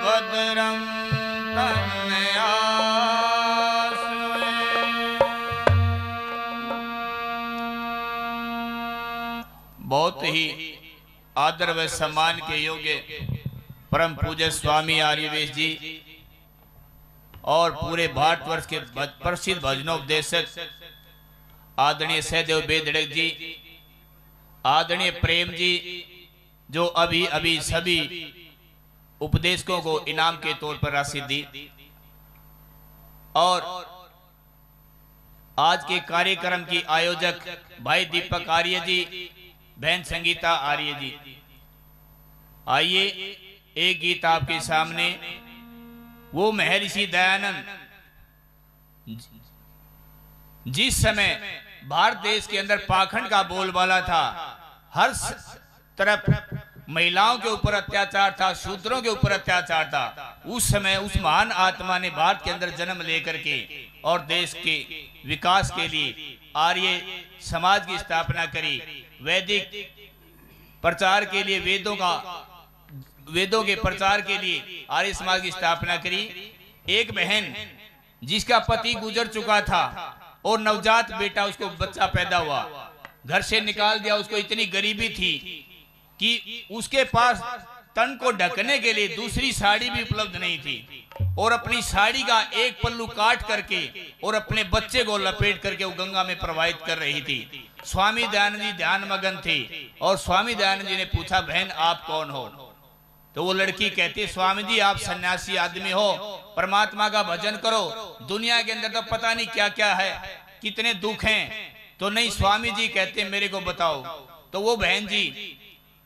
भद्रं तन्मया। बहुत ही आदर व सम्मान के योग्य परम पूज्य स्वामी आर्यवेश जी और पूरे भारतवर्ष के प्रसिद्ध भजनोपदेशक आदरणीय सहदेव बेदड़क जी, आदरणीय प्रेम जी, जो अभी अभी सभी उपदेशकों को इनाम के तौर पर राशि दी, और आज के कार्यक्रम की आयोजक भाई दीपक आर्य जी, बहन संगीता आर्य जी। आइए एक गीत आपके सामने। वो महर्षि दयानंद जिस समय भारत देश के अंदर पाखंड का बोलबाला था, हर तरफ महिलाओं के ऊपर अत्याचार था, शूद्रों के ऊपर अत्याचार था, उस समय उस महान आत्मा ने भारत के अंदर जन्म लेकर के और देश के विकास के लिए आर्य समाज की स्थापना करी। वैदिक प्रचार के लिए, वेदों के प्रचार के लिए आर्य समाज की स्थापना करी। एक बहन जिसका पति गुजर चुका था और नवजात बेटा, उसको बच्चा पैदा हुआ, घर से निकाल दिया। उसको इतनी गरीबी थी कि उसके पास तन को ढकने के लिए दूसरी साड़ी भी उपलब्ध नहीं थी, और अपनी साड़ी का एक पल्लू काट करके और अपने बच्चे को लपेट करके वो गंगा में प्रवाहित कर रही थी। स्वामी दयानंद जी ध्यान मगन थे और स्वामी दयानंद जी ने पूछा, बहन आप कौन हो? तो वो लड़की कहती, स्वामी जी आप सन्यासी आदमी हो, परमात्मा का भजन करो, दुनिया के अंदर तो पता नहीं क्या क्या है, कितने दुख हैं। तो नहीं, स्वामी जी कहते मेरे को बताओ। तो वो बहन जी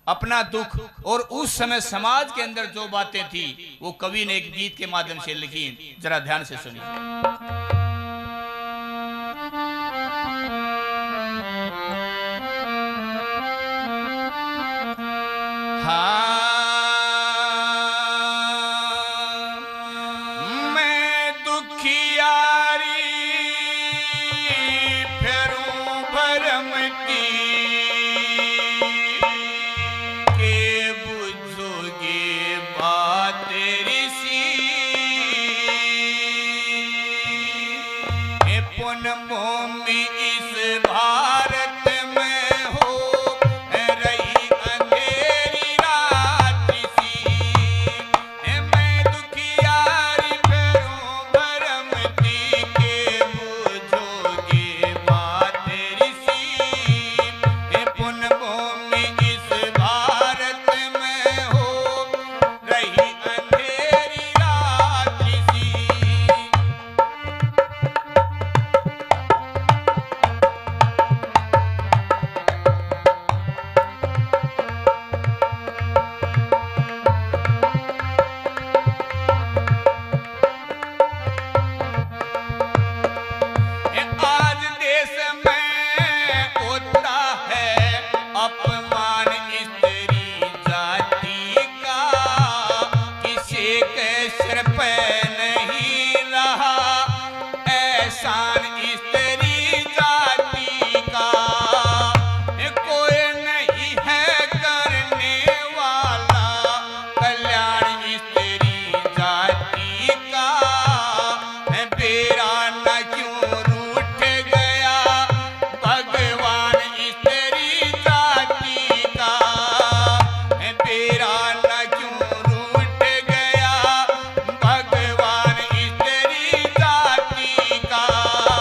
अपना दुख और उस समय समाज के अंदर जो बातें थी वो कवि ने एक गीत के माध्यम से लिखी, जरा ध्यान से सुनिए। हाँ, का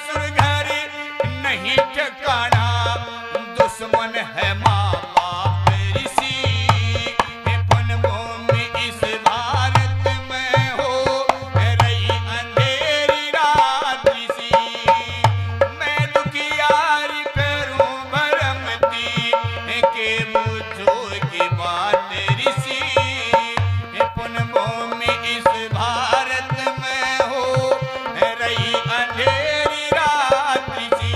ससुर घर नहीं ठिकाना, दुश्मन है माँ बाप ऋषि। वनभूमि इस भारत में हो रही अंधेरी रात ऋषि। मैं दुखियारी करूं भरमती के बुझो की बात ऋषि। वनभूमि इस भारत में हो रही अंधेरी रात ऋषि।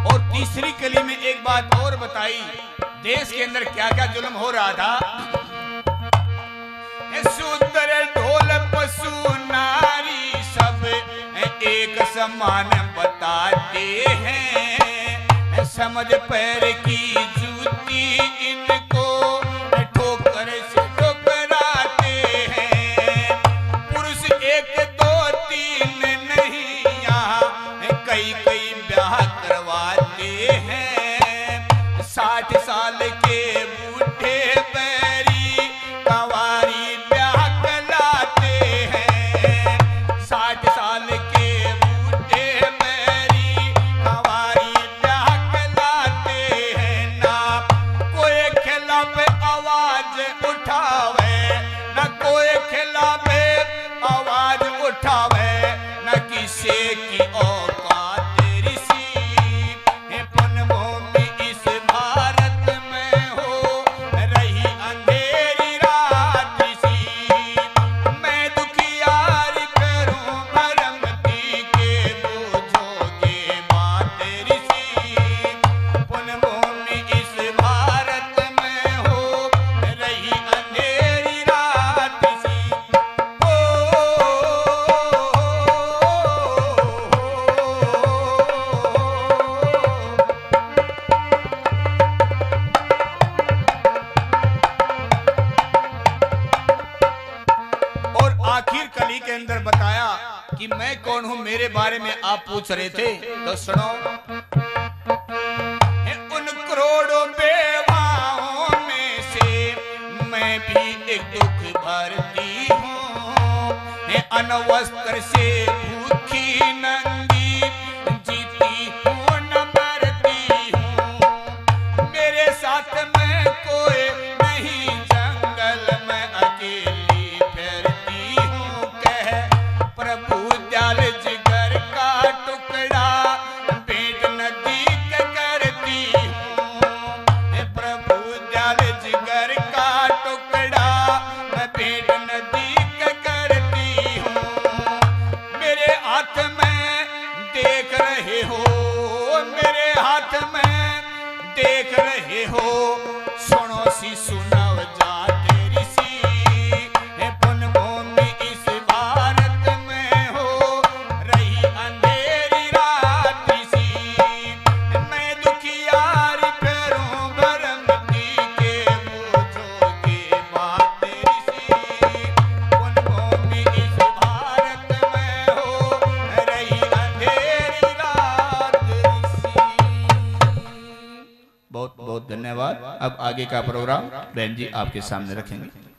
और तीसरी कली में एक बात और बताई, देश के अंदर क्या क्या जुल्म हो रहा था। शूद्र ढोल पशु नारी सब एक समान बताते हैं। समझ पैर की जूती इनको ठोकर से ठोकराते हैं। पुरुष एक दो तीन नहीं यहाँ कई कई ब्याह करवाते हैं। 60 साल के बूढ़े बैरी कवारी ब्याह कराते हैं। 60 साल के बूढ़े बैरी कवारी ब्याह कराते हैं। ना कोई खिलाफ आवाज उठावे, ना कोई खिलाफ आवाज उठावे, न किसी की औकात ऋषि। वनभूमि इस भारत में हो रही अंधेरी रात ऋषि। मैं दुखियारी करूं भरमती के बोझोगे बात ऋषि। वनभूमि इस भारत में हो रही अंधेरी रात ऋषि। और आखिर कली के अंदर बताया कि मैं कौन हूं, मेरे बारे में आप पूछ रहे थे, तो सुनो। उन करोड़ों बेवाओं में से मैं भी एक दुख भरती हूँ। अनवस्त्र से भूखी नंगी जीती हूँ न मरती हूँ। मेरे साथ में कोई नहीं, जंगल में अकेली फिरती हूँ। कह प्रभु दयाल जिगर का टुकड़ा पेट नदी करती हूँ। प्रभु दयाल जिगर का टुकड़ा मैं पेट नदी करती हूँ। मेरे हाथ में देख रहे हो, मेरे हाथ में देख रहे हो, सुनो सी सुनव जाते ऋषि। वनभूमि इस भारत में हो रही अंधेरी रात ऋषि। मैं दुखियारी करूं भरमती के बोझोगे बात ऋषि। वनभूमि इस भारत में हो रही अंधेरी रात ऋषि। बहुत बहुत धन्यवाद। अब आगे का प्रोग्राम बहन जी आपके सामने रखेंगे।